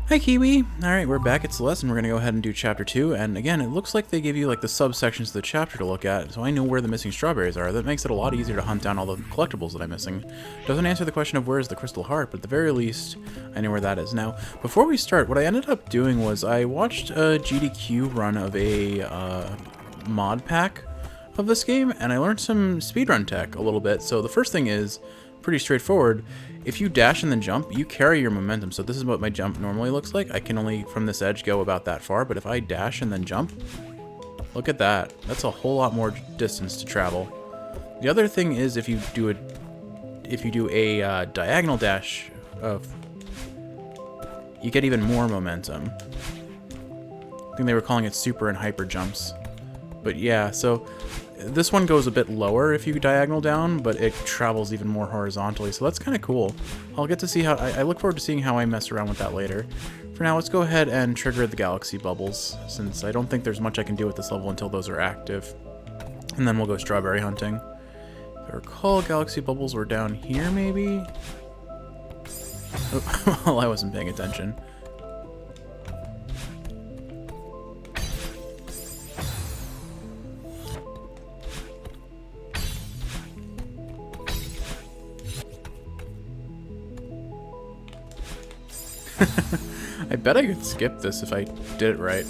Hi Kiwi! Alright, we're back at Celeste and we're gonna go ahead and do chapter 2, and again, it looks like they give you like the subsections of the chapter to look at, so I know where the missing strawberries are. That makes it a lot easier to hunt down all the collectibles that I'm missing. Doesn't answer the question of where is the crystal heart, but at the very least, I know where that is. Now, before we start, what I ended up doing was I watched a GDQ run of a mod pack of this game, and I learned some speedrun tech a little bit. So the first thing is pretty straightforward. If you dash and then jump, you carry your momentum. So this is what my jump normally looks like. I can only, from this edge, go about that far, but if I dash and then jump, look at that. That's a whole lot more distance to travel. The other thing is if you do a diagonal dash, you get even more momentum. I think they were calling it super and hyper jumps. But yeah, so this one goes a bit lower if you diagonal down, but it travels even more horizontally, so that's kind of cool. I'll get to see how, I look forward to seeing how I mess around with that later. For now, let's go ahead and trigger the galaxy bubbles, since I don't think there's much I can do with this level until those are active. And then we'll go strawberry hunting. If I recall, galaxy bubbles were down here, maybe? Oh, well, I wasn't paying attention. I bet I could skip this if I did it right.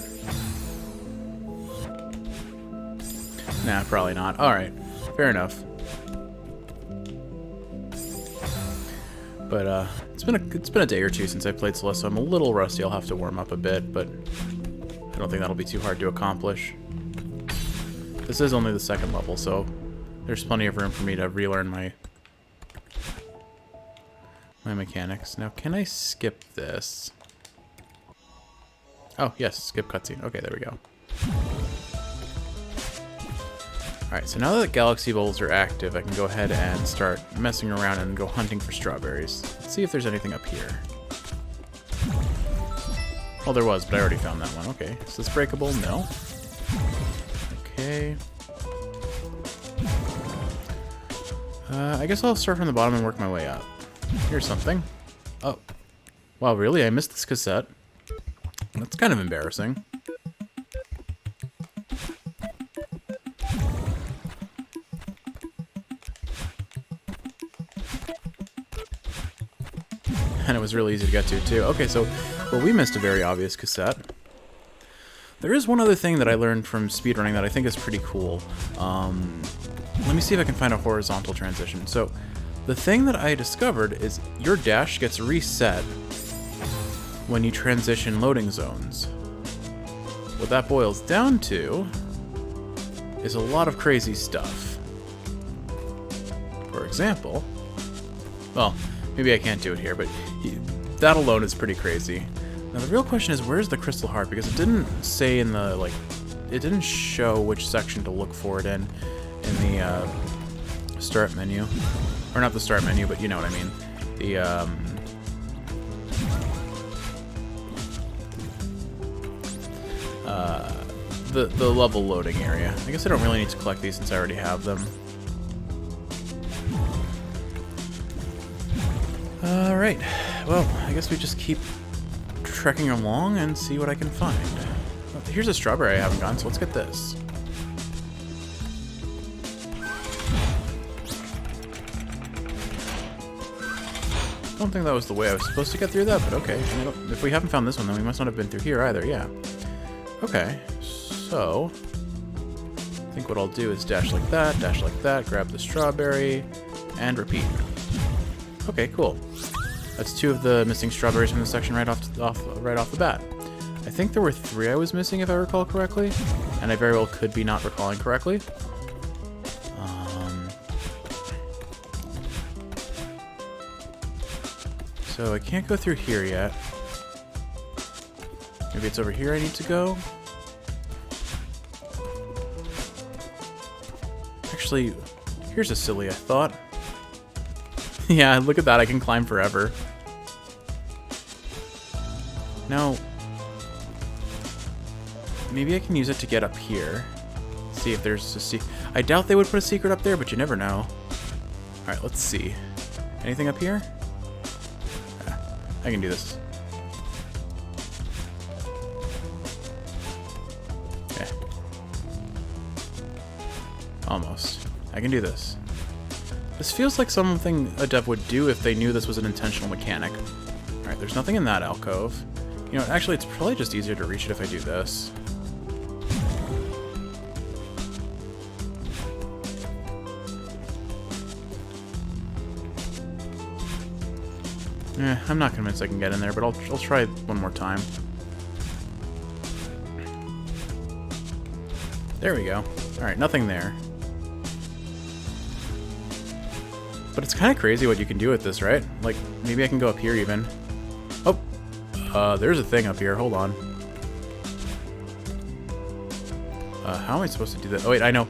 Nah, probably not. Alright, fair enough. But it's been a day or two since I played Celeste, so I'm a little rusty. I'll have to warm up a bit, but I don't think that'll be too hard to accomplish. This is only the second level, so there's plenty of room for me to relearn my mechanics. Now, can I skip this? Oh, yes, skip cutscene. Okay, there we go. Alright, so now that the galaxy bowls are active, I can go ahead and start messing around and go hunting for strawberries. Let's see if there's anything up here. Well, there was, but I already found that one. Okay, is this breakable? No. Okay. I guess I'll start from the bottom and work my way up. Here's something. Oh. Wow, really? I missed this cassette. That's kind of embarrassing. And it was really easy to get to, too. Okay, so, well, we missed a very obvious cassette. There is one other thing that I learned from speedrunning that I think is pretty cool. Let me see if I can find a horizontal transition. So, the thing that I discovered is your dash gets reset when you transition loading zones. What that boils down to is a lot of crazy stuff. For example, well, maybe I can't do it here, but that alone is pretty crazy. Now the real question is, where's the crystal heart? Because it didn't say in the, like, it didn't show which section to look for it in the start menu. Or not the start menu, but you know what I mean. The level loading area. I guess I don't really need to collect these since I already have them. Alright. Well, I guess we just keep trekking along and see what I can find. Well, here's a strawberry I haven't gotten, so let's get this. I don't think that was the way I was supposed to get through that, but okay. If we haven't found this one, then we must not have been through here either, yeah. Okay, so I think what I'll do is dash like that, grab the strawberry, and repeat. Okay, cool. That's 2 of the missing strawberries from the section right off the bat. I think there were 3 I was missing, if I recall correctly, and I very well could be not recalling correctly. So I can't go through here yet. Maybe it's over here I need to go? Actually, here's a silly thought. Yeah, look at that, I can climb forever. Now, maybe I can use it to get up here. See if there's a I doubt they would put a secret up there, but you never know. Alright, let's see. Anything up here? I can do this. Almost. I can do this. This feels like something a dev would do if they knew this was an intentional mechanic. Alright, there's nothing in that alcove. You know, actually, it's probably just easier to reach it if I do this. I'm not convinced I can get in there, but I'll try one more time. There we go. Alright, nothing there. But it's kind of crazy what you can do with this, right? Like, maybe I can go up here even. Oh! There's a thing up here. Hold on. How am I supposed to do that? Oh, wait, I know.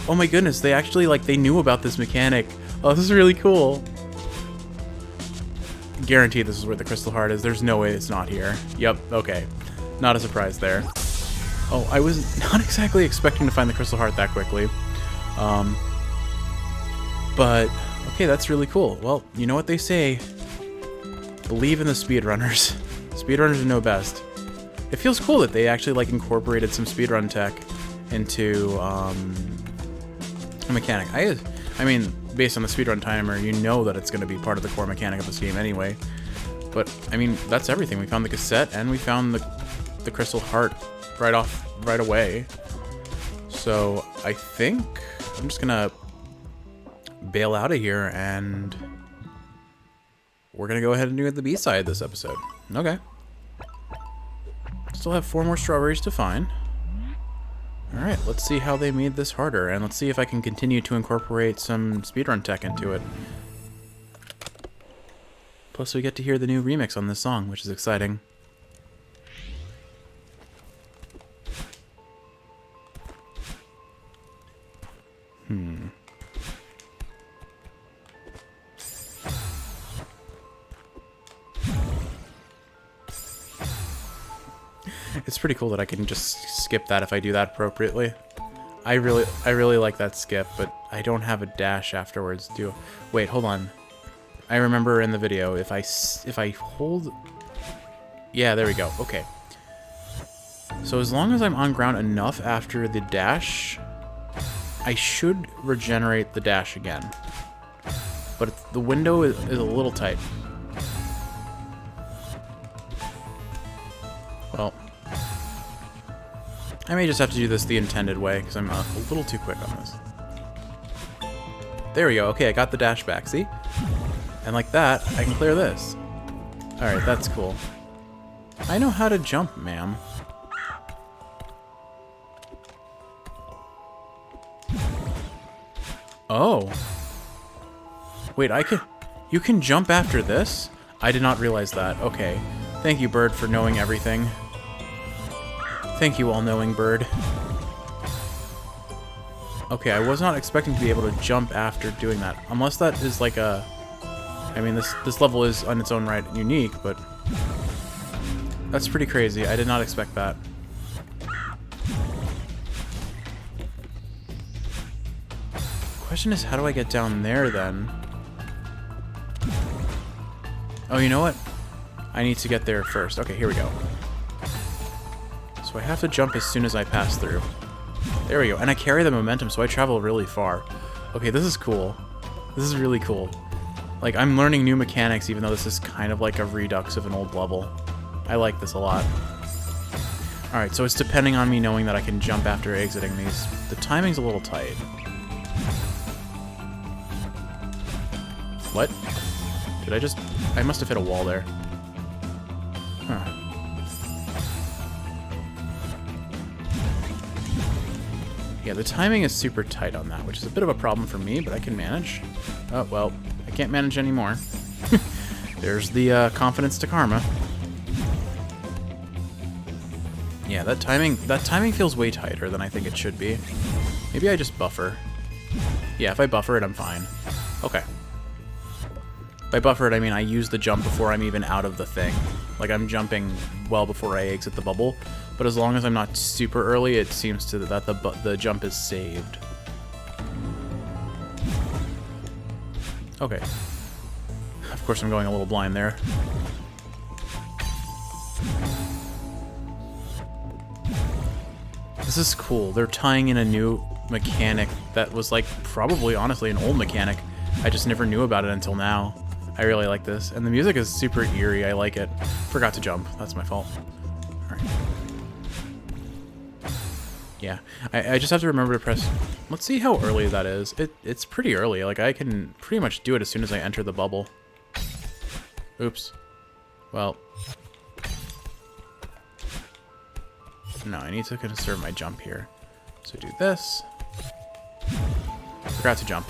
Oh my goodness, they actually, like, they knew about this mechanic. Oh, this is really cool. Guaranteed this is where the crystal heart is. There's no way it's not here. Yep, okay. Not a surprise there. Oh, I was not exactly expecting to find the crystal heart that quickly. But, okay, that's really cool. Well, you know what they say. Believe in the speedrunners. Speedrunners know best. It feels cool that they actually, like, incorporated some speedrun tech into, a mechanic. I mean, based on the speedrun timer, you know that it's going to be part of the core mechanic of this game anyway. But, I mean, that's everything. We found the cassette, and we found the crystal heart right away. So, I think I'm just going to bail out of here, and we're going to go ahead and do the B-side this episode. Okay. Still have 4 more strawberries to find. Alright, let's see how they made this harder, and let's see if I can continue to incorporate some speedrun tech into it. Plus, we get to hear the new remix on this song, which is exciting. It's pretty cool that I can just skip that if I do that appropriately. I really like that skip, but I don't have a dash afterwards. Wait, hold on. I remember in the video, if I hold... Yeah, there we go. Okay. So as long as I'm on ground enough after the dash, I should regenerate the dash again. But the window is a little tight. Well, I may just have to do this the intended way, because I'm a little too quick on this. There we go. Okay, I got the dash back, see? And like that, I can clear this. Alright, that's cool. I know how to jump, ma'am. Oh. Wait, you can jump after this? I did not realize that. Okay. Thank you, bird, for knowing everything. Thank you, all-knowing bird. Okay, I was not expecting to be able to jump after doing that. Unless that is like a... I mean, this level is on its own right unique, but... That's pretty crazy. I did not expect that. Question is, how do I get down there, then? Oh, you know what? I need to get there first. Okay, here we go. So I have to jump as soon as I pass through. There we go. And I carry the momentum, so I travel really far. Okay, this is cool. This is really cool. Like, I'm learning new mechanics, even though this is kind of like a redux of an old level. I like this a lot. Alright, so it's depending on me knowing that I can jump after exiting these. The timing's a little tight. What? Did I just... I must have hit a wall there. Huh. Yeah, the timing is super tight on that, which is a bit of a problem for me, but I can manage. Oh, well, I can't manage anymore. There's the confidence to karma. Yeah, that timing feels way tighter than I think it should be. Maybe I just buffer. Yeah, if I buffer it, I'm fine. Okay. By buffer it, I mean I use the jump before I'm even out of the thing. Like, I'm jumping well before I exit the bubble, but as long as I'm not super early, it seems to that the jump is saved. Okay. Of course, I'm going a little blind there. This is cool. They're tying in a new mechanic that was like probably honestly an old mechanic. I just never knew about it until now. I really like this, and the music is super eerie. I like it. Forgot to jump. That's my fault. All right. Yeah, I just have to remember to press. Let's see how early that is. It's pretty early. Like I can pretty much do it as soon as I enter the bubble. Oops. Well. No, I need to conserve my jump here. So do this. Forgot to jump.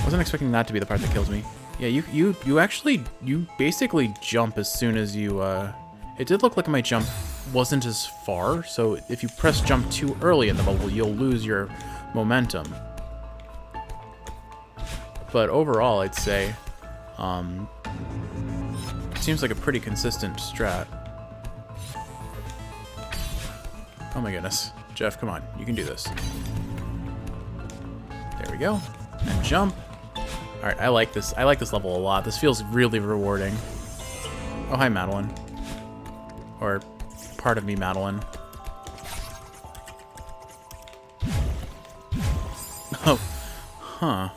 Wasn't expecting that to be the part that kills me. Yeah, you basically jump as soon as you, it did look like my jump wasn't as far, so if you press jump too early in the bubble, you'll lose your momentum. But overall, I'd say, it seems like a pretty consistent strat. Oh my goodness. Jeff, come on. You can do this. There we go. And jump. Alright, I like this. I like this level a lot. This feels really rewarding. Oh, hi, Madeline. Or part of me, Madeline. Oh. Huh. I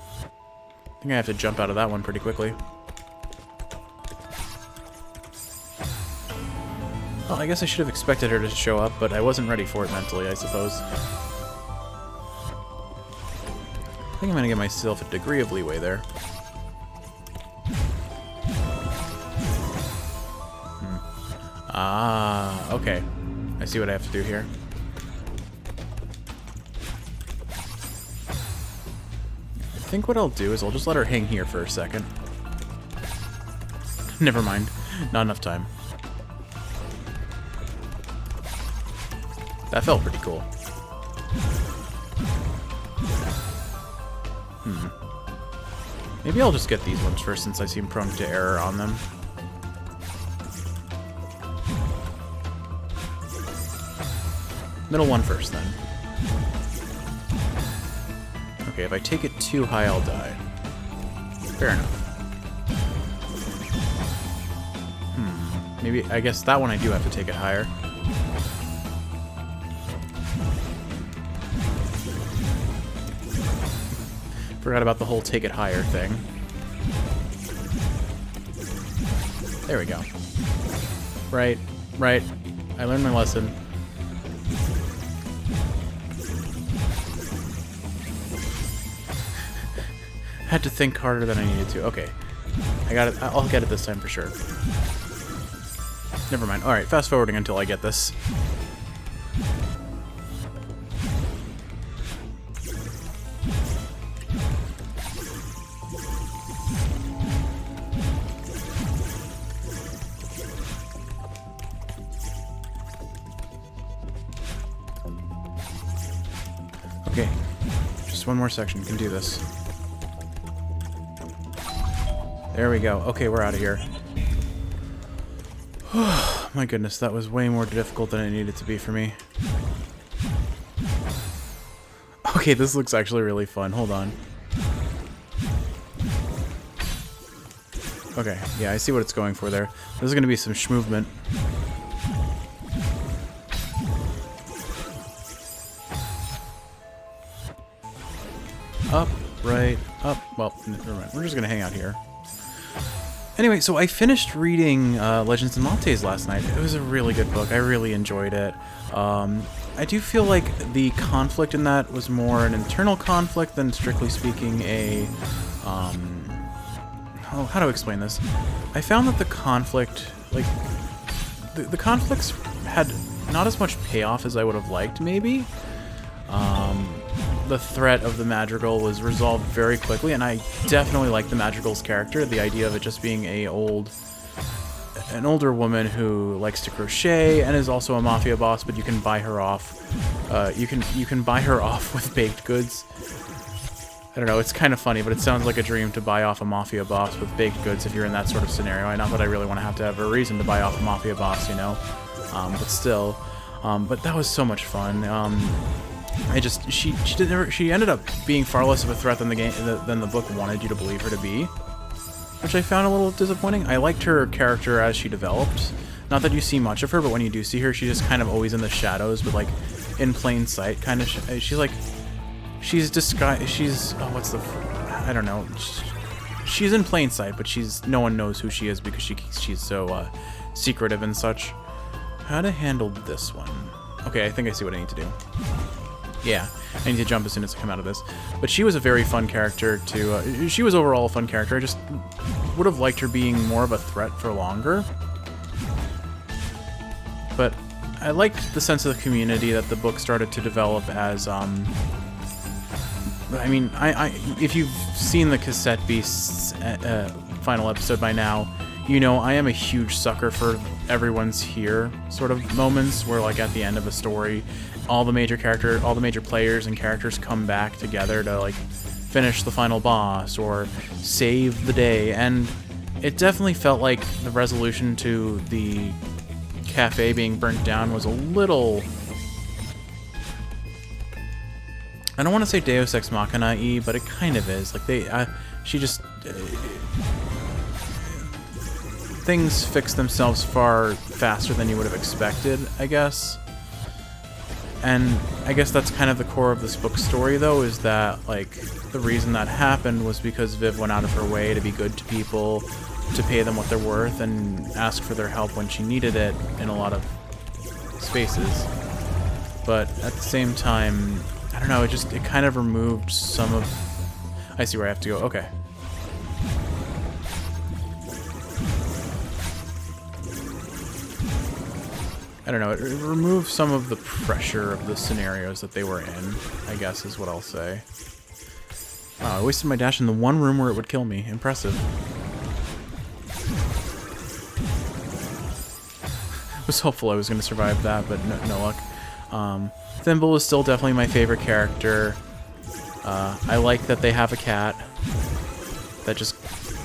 think I have to jump out of that one pretty quickly. Well, I guess I should have expected her to show up, but I wasn't ready for it mentally, I suppose. I think I'm going to give myself a degree of leeway there. Ah, okay. I see what I have to do here. I think what I'll do is I'll just let her hang here for a second. Never mind. Not enough time. That felt pretty cool. Maybe I'll just get these ones first since I seem prone to error on them. Middle one first, then. Okay, if I take it too high, I'll die. Fair enough. Maybe, I guess that one I do have to take it higher. Forgot about the whole take it higher thing. There we go. Right, right. I learned my lesson. Had to think harder than I needed to. Okay. I got it. I'll get it this time for sure. Never mind. Alright, fast forwarding until I get this. Okay. Just one more section. Can do this. There we go. Okay, we're out of here. My goodness, that was way more difficult than it needed to be for me. Okay, this looks actually really fun. Hold on. Okay, yeah, I see what it's going for there. There's going to be some movement. Up, right, up. Well, never mind. We're just going to hang out here. Anyway, so I finished reading Legends and Lattes last night. It was a really good book. I really enjoyed it. I do feel like the conflict in that was more an internal conflict than, strictly speaking, a... oh, how do I explain this? I found that the conflict... like, the conflicts had not as much payoff as I would have liked, maybe. The threat of the Madrigal was resolved very quickly, and I definitely like the Madrigal's character. The idea of it just being an older woman who likes to crochet and is also a mafia boss, but you can buy her off. You can buy her off with baked goods. I don't know. It's kind of funny, but it sounds like a dream to buy off a mafia boss with baked goods if you're in that sort of scenario. Not that I really want to have a reason to buy off a mafia boss, you know. But still, but that was so much fun. She ended up being far less of a threat than the book wanted you to believe her to be, which I found a little disappointing. I liked her character as she developed. Not that you see much of her, but when you do see her, she's just kind of always in the shadows, but like in plain sight kind of. She's like, she's disguised. She's what's the? I don't know. She's in plain sight, but no one knows who she is because she's so secretive and such. How to handle this one? Okay, I think I see what I need to do. Yeah, I need to jump as soon as I come out of this. But she was a very fun character to... she was overall a fun character. I just would have liked her being more of a threat for longer. But I liked the sense of the community that the book started to develop as... I mean, if you've seen the Cassette Beasts final episode by now, you know I am a huge sucker for everyone's here sort of moments where, like, at the end of a story, all the major players and characters come back together to, like, finish the final boss or save the day. And it definitely felt like the resolution to the cafe being burnt down was a little... I don't want to say Deus Ex Machina-y, but it kind of is. Like, she just... things fix themselves far faster than you would have expected, I guess. And I guess that's kind of the core of this book's story, though, is that, like, the reason that happened was because Viv went out of her way to be good to people, to pay them what they're worth, and ask for their help when she needed it in a lot of spaces. But at the same time, I don't know, it kind of removed some of... I see where I have to go. Okay. I don't know, it removed some of the pressure of the scenarios that they were in, I guess is what I'll say. Wow, I wasted my dash in the one room where it would kill me. Impressive. I was hopeful I was going to survive that, but no luck. Thimble is still definitely my favorite character. I like that they have a cat that just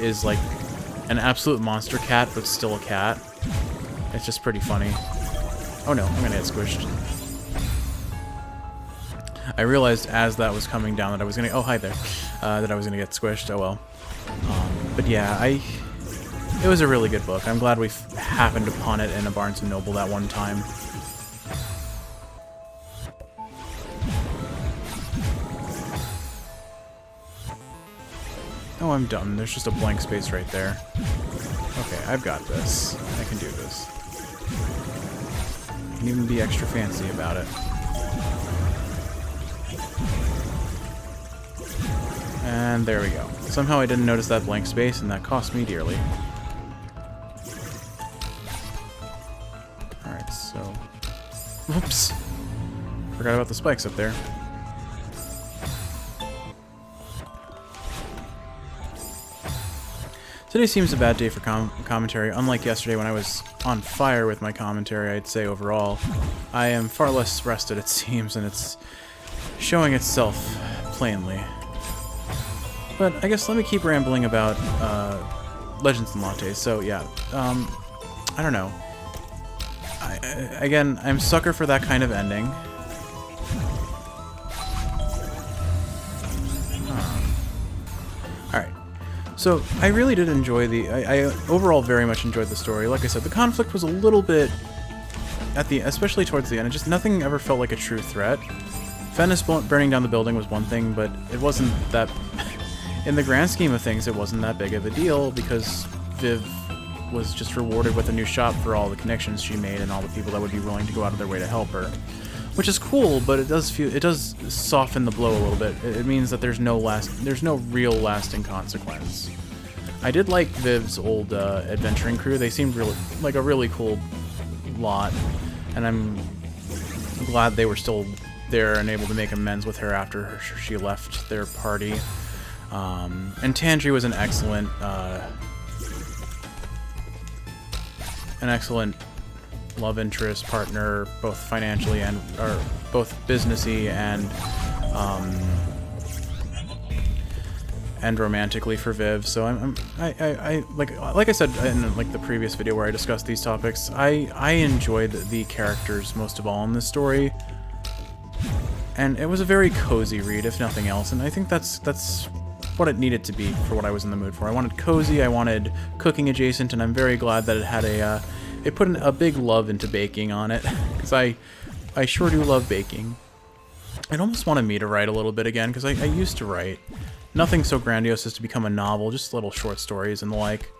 is like an absolute monster cat, but still a cat. It's just pretty funny. Oh no, I'm gonna get squished. I realized as that was coming down that I was gonna... Oh, hi there. That I was gonna get squished. Oh well. But yeah, it was a really good book. I'm glad we happened upon it in a Barnes & Noble that one time. Oh, I'm dumb. There's just a blank space right there. Okay, I've got this. I can do this. I can even be extra fancy about it. And there we go. Somehow I didn't notice that blank space, and that cost me dearly. Alright, so... Whoops! Forgot about the spikes up there. Today seems a bad day for commentary. Unlike yesterday when I was on fire with my commentary, I'd say overall, I am far less rested, it seems, and it's showing itself plainly. But I guess let me keep rambling about Legends and Lattes. So yeah, I don't know. Again, I'm sucker for that kind of ending. Alright. So, I really did enjoy I overall very much enjoyed the story. Like I said, the conflict was a little bit, especially towards the end, nothing ever felt like a true threat. Venice burning down the building was one thing, but it wasn't that, in the grand scheme of things, it wasn't that big of a deal, because Viv was just rewarded with a new shop for all the connections she made and all the people that would be willing to go out of their way to help her. Which is cool, but it does soften the blow a little bit. It means that there's no real lasting consequence. I did like Viv's old adventuring crew. They seemed like a really cool lot, and I'm glad they were still there and able to make amends with her after she left their party. And Tandri was an excellent love interest partner, both financially or both businessy and romantically for Viv. So I like I said in like the previous video where I discussed these topics, I enjoyed the characters most of all in this story, and it was a very cozy read, if nothing else. And I think that's what it needed to be for what I was in the mood for. I wanted cozy, I wanted cooking adjacent, and I'm very glad that it had it put a big love into baking on it, because I I sure do love baking. I'd almost want me to write a little bit again, because I used to write. Nothing so grandiose as to become a novel, just little short stories and the like.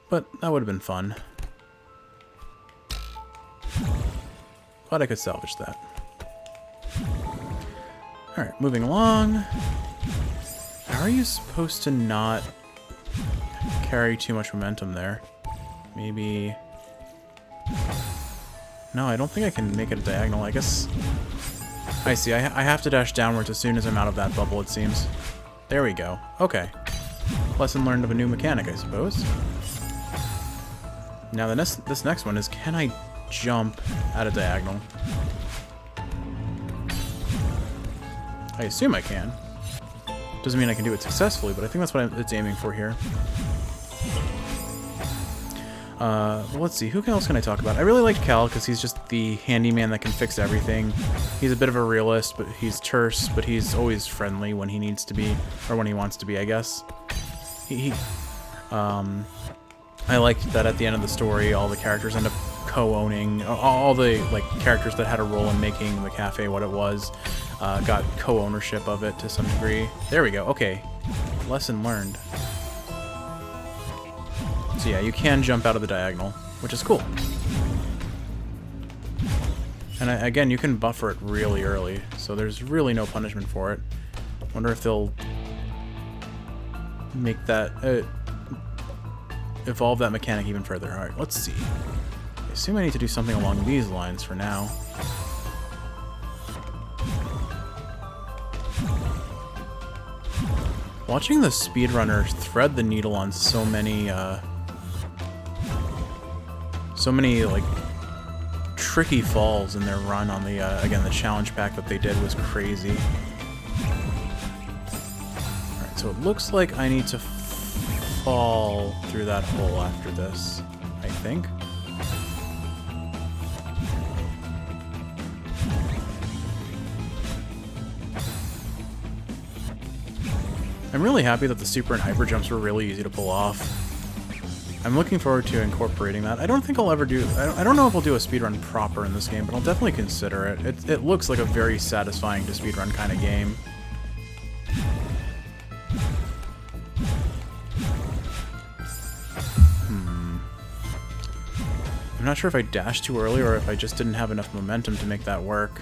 But that would have been fun. Glad I could salvage that. Alright, moving along. How are you supposed to not carry too much momentum there? Maybe... No, I don't think I can make it a diagonal. I guess... I see. I have to dash downwards as soon as I'm out of that bubble, it seems. There we go. Okay. Lesson learned of a new mechanic, I suppose. Now, this next one is, can I jump at a diagonal? I assume I can. Doesn't mean I can do it successfully, but I think that's what it's aiming for here. Let's see, who else can I talk about? I really like Cal, because he's just the handyman that can fix everything. He's a bit of a realist, but he's terse, but he's always friendly when he needs to be, or when he wants to be, I guess. I liked that at the end of the story, all the characters end up co-owning, all the like characters that had a role in making the cafe what it was, got co-ownership of it to some degree. There we go, okay. Lesson learned. So yeah, you can jump out of the diagonal, which is cool. And again, you can buffer it really early, so there's really no punishment for it. Wonder if they'll make that... evolve that mechanic even further. Alright, let's see. I assume I need to do something along these lines for now. Watching the speedrunner thread the needle on so many like tricky falls in their run on the again, the challenge pack that they did was crazy. Alright, so it looks like I need to fall through that hole after this, I think. I'm really happy that the super and hyper jumps were really easy to pull off. I'm looking forward to incorporating that. I don't think I'll ever do... I don't know if I'll do a speedrun proper in this game, but I'll definitely consider it. It looks like a very satisfying to speedrun kind of game. I'm not sure if I dashed too early or if I just didn't have enough momentum to make that work.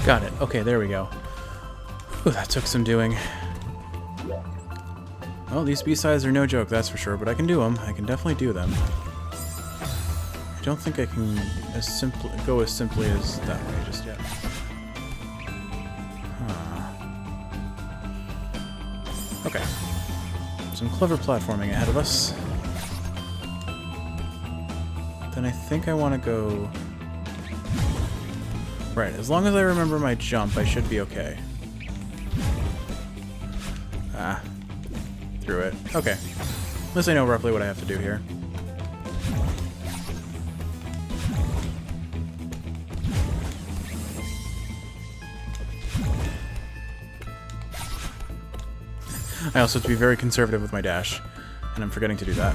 Got it. Okay, there we go. Ooh, that took some doing. Well, these B-sides are no joke, that's for sure, but I can do them. I can definitely do them. I don't think I can go as simply as that way just yet. Okay. Some clever platforming ahead of us. Then I think I want to go... Right, as long as I remember my jump, I should be okay. Ah. Through it. Okay. At least I know roughly what I have to do here. I also have to be very conservative with my dash, and I'm forgetting to do that.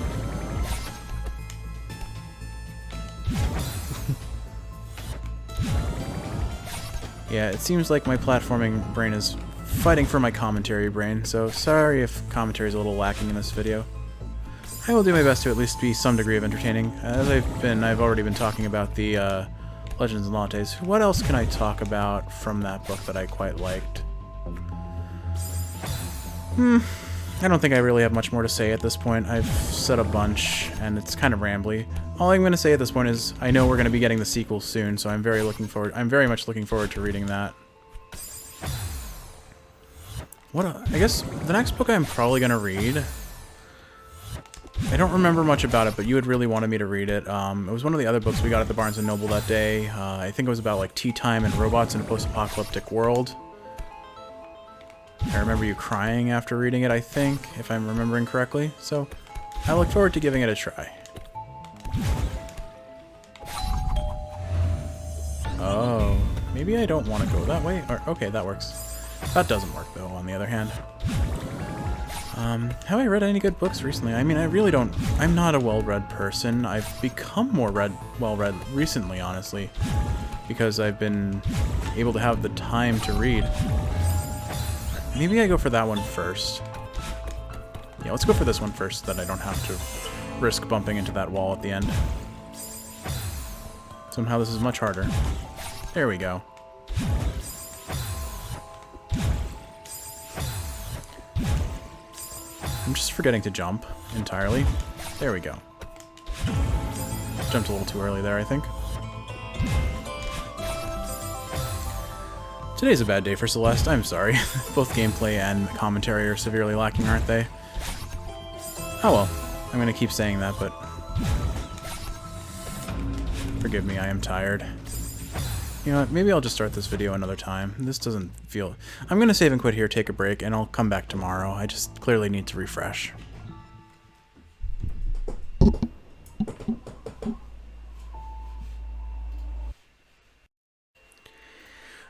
Yeah, it seems like my platforming brain is fighting for my commentary brain, so sorry if commentary is a little lacking in this video. I will do my best to at least be some degree of entertaining. As I've already been talking about the Legends and Lattes. What else can I talk about from that book that I quite liked? I don't think I really have much more to say at this point. I've said a bunch, and it's kind of rambly. All I'm going to say at this point is I know we're going to be getting the sequel soon, so I'm very much looking forward to reading that. I guess the next book I'm probably going to read... I don't remember much about it, but you had really wanted me to read it. It was one of the other books we got at the Barnes & Noble that day. I think it was about like tea time and robots in a post-apocalyptic world. I remember you crying after reading it, I think, if I'm remembering correctly. So I look forward to giving it a try. Oh, maybe I don't want to go that way. Or, okay, that works. That doesn't work, though, on the other hand. Have I read any good books recently? I mean, I really don't... I'm not a well-read person. I've become more well-read recently, honestly, because I've been able to have the time to read. Maybe I go for that one first. Yeah, let's go for this one first, so that I don't have to risk bumping into that wall at the end. Somehow this is much harder. There we go. I'm just forgetting to jump entirely. There we go. Jumped a little too early there, I think. Today's a bad day for Celeste, I'm sorry. Both gameplay and commentary are severely lacking, aren't they? Oh well, I'm gonna keep saying that, but... Forgive me, I am tired. You know what, maybe I'll just start this video another time. This doesn't feel... I'm gonna save and quit here, take a break, and I'll come back tomorrow. I just clearly need to refresh.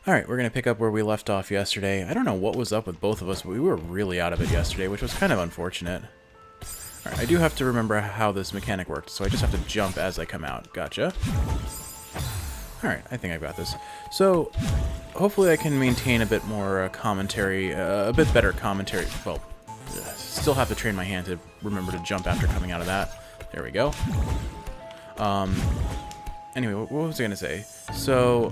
Alright, we're going to pick up where we left off yesterday. I don't know what was up with both of us, but we were really out of it yesterday, which was kind of unfortunate. Alright, I do have to remember how this mechanic worked, so I just have to jump as I come out. Gotcha. Alright, I think I've got this. So, hopefully I can maintain a bit more commentary, a bit better commentary. Well, still have to train my hand to remember to jump after coming out of that. There we go. Anyway, what was I going to say? So...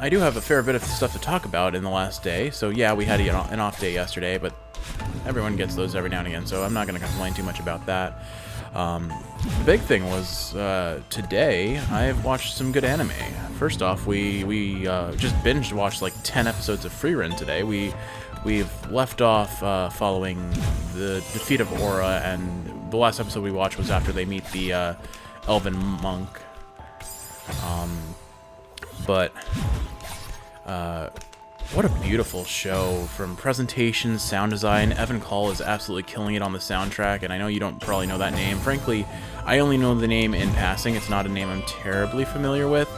I do have a fair bit of stuff to talk about in the last day. So yeah, we had an off day yesterday, but everyone gets those every now and again, so I'm not going to complain too much about that. The big thing was, today, I've watched some good anime. First off, we just binge watched like 10 episodes of Frieren today. We've left off following the defeat of Aura, and the last episode we watched was after they meet the elven monk. But what a beautiful show, from presentation, sound design. Evan Call is absolutely killing it on the soundtrack, and I know you don't probably know that name. Frankly, I only know the name in passing. It's not a name I'm terribly familiar with,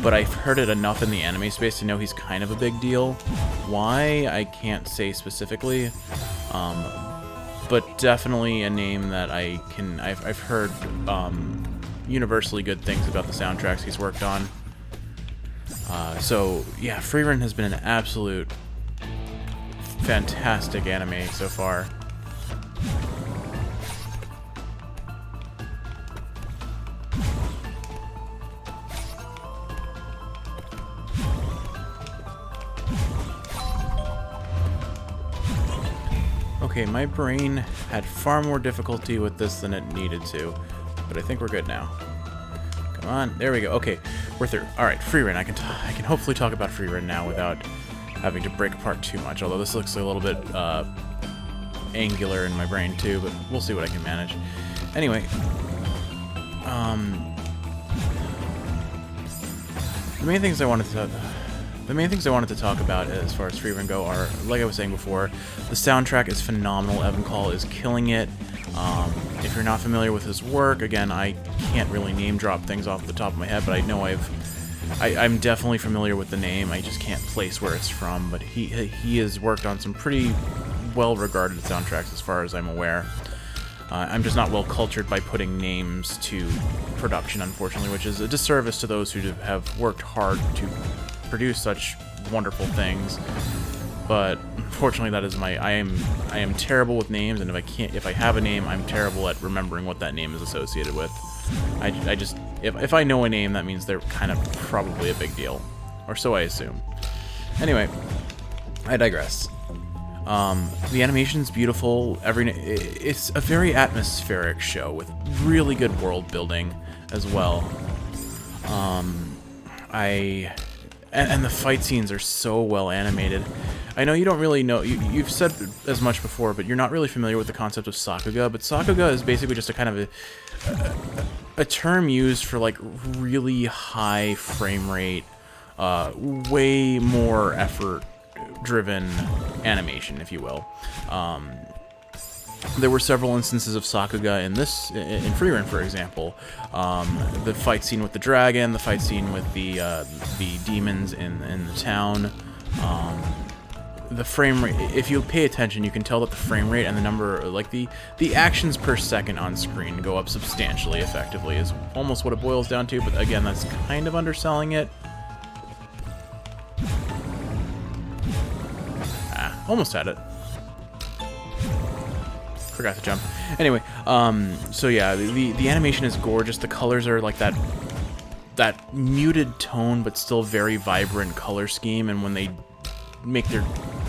but I've heard it enough in the anime space to know he's kind of a big deal. Why, I can't say specifically, but definitely a name that I've heard universally good things about the soundtracks he's worked on. So, yeah, Frieren has been an absolute fantastic anime so far. Okay, my brain had far more difficulty with this than it needed to, but I think we're good now. Come on, there we go. Okay, we're through. All right, Frieren. I can hopefully talk about Frieren now without having to break apart too much. Although this looks a little bit angular in my brain too, but we'll see what I can manage. Anyway, the main things I wanted to talk about as far as Frieren go are, like I was saying before, the soundtrack is phenomenal. Evan Call is killing it. If you're not familiar with his work, again, I can't really name drop things off the top of my head, but I know I'm definitely familiar with the name. I just can't place where it's from, but he has worked on some pretty well-regarded soundtracks as far as I'm aware. I'm just not well cultured by putting names to production, unfortunately, which is a disservice to those who have worked hard to produce such wonderful things. But unfortunately, that is I am terrible with names, and if I have a name, I'm terrible at remembering what that name is associated with. If I know a name, that means they're kind of probably a big deal, or so I assume. Anyway, I digress. The animation's beautiful. It's a very atmospheric show with really good world building as well. And the fight scenes are so well animated. I know you don't really know, you've said as much before, but you're not really familiar with the concept of Sakuga, but Sakuga is basically just a kind of a term used for like really high frame rate, way more effort driven animation, if you will. There were several instances of Sakuga in Frieren, for example. The fight scene with the dragon, the fight scene with the demons in the town. The frame rate, if you pay attention, you can tell that the frame rate and the number, like the actions per second on screen go up substantially effectively, is almost what it boils down to, but again, that's kind of underselling it. Almost had it. Forgot to jump. Anyway, so yeah, the animation is gorgeous. The colors are like that muted tone, but still very vibrant color scheme, and when they make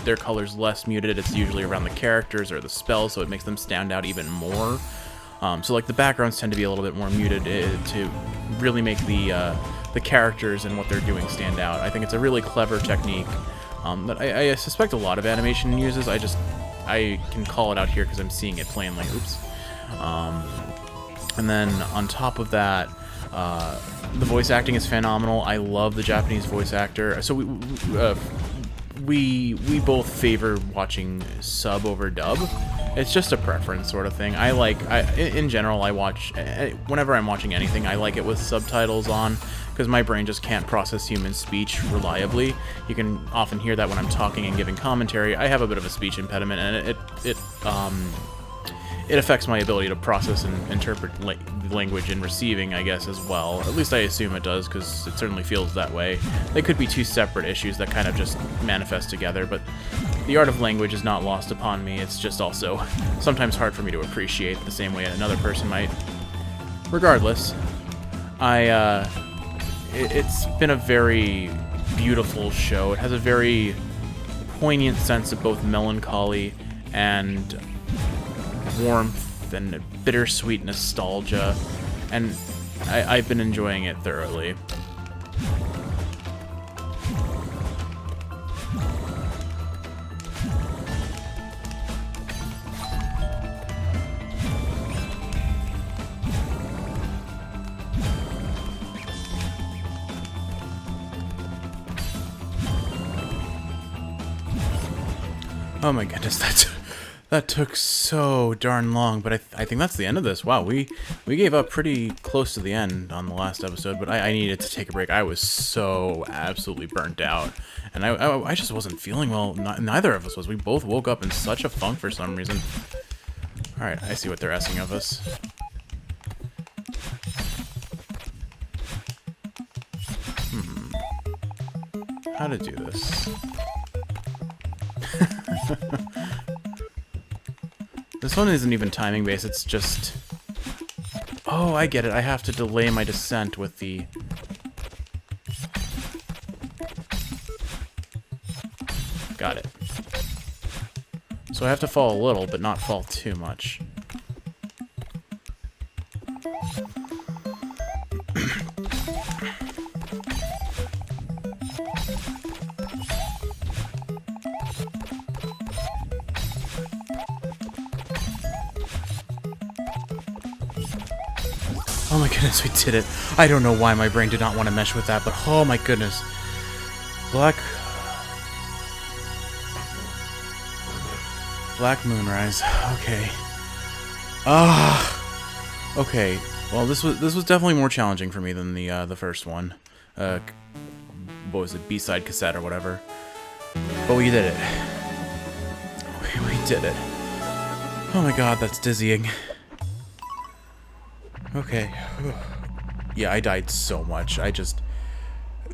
their colors less muted, it's usually around the characters or the spells, so it makes them stand out even more. So like the backgrounds tend to be a little bit more muted to really make the characters and what they're doing stand out. I think it's a really clever technique that I suspect a lot of animation uses. I can call it out here because I'm seeing it plainly. Oops. And then on top of that, the voice acting is phenomenal. I love the Japanese voice actor. So we both favor watching sub over dub. It's just a preference sort of thing. In general, I watch, whenever I'm watching anything, I like it with subtitles on, because my brain just can't process human speech reliably. You can often hear that when I'm talking and giving commentary. I have a bit of a speech impediment, and it affects my ability to process and interpret language and receiving, I guess, as well. At least I assume it does, because it certainly feels that way. They could be two separate issues that kind of just manifest together, but the art of language is not lost upon me. It's just also sometimes hard for me to appreciate the same way another person might. Regardless, it's been a very beautiful show. It has a very poignant sense of both melancholy and warmth and bittersweet nostalgia, and I've been enjoying it thoroughly. Oh my goodness, that took so darn long, but I think that's the end of this. Wow, we gave up pretty close to the end on the last episode, but I needed to take a break. I was so absolutely burnt out, and I just wasn't feeling well. Neither of us was. We both woke up in such a funk for some reason. Alright, I see what they're asking of us. How to do this? This one isn't even timing based, it's just... Oh, I get it. I have to delay my descent with the... Got it. So I have to fall a little, but not fall too much. Oh my goodness, we did it. I don't know why my brain did not want to mesh with that, but oh my goodness. Black Moonrise. Okay. Okay. Well, this was definitely more challenging for me than the first one. What was it? B-side cassette or whatever. But we did it. We did it. Oh my god, that's dizzying. Okay. Yeah, I died so much.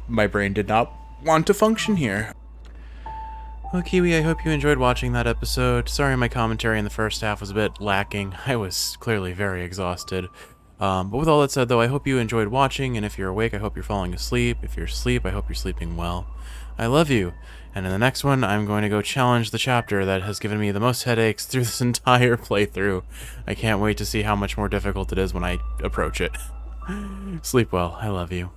My brain did not want to function here. Well, Kiwi, I hope you enjoyed watching that episode. Sorry my commentary in the first half was a bit lacking. I was clearly very exhausted. But with all that said, though, I hope you enjoyed watching, and if you're awake, I hope you're falling asleep. If you're asleep, I hope you're sleeping well. I love you. And in the next one, I'm going to go challenge the chapter that has given me the most headaches through this entire playthrough. I can't wait to see how much more difficult it is when I approach it. Sleep well. I love you.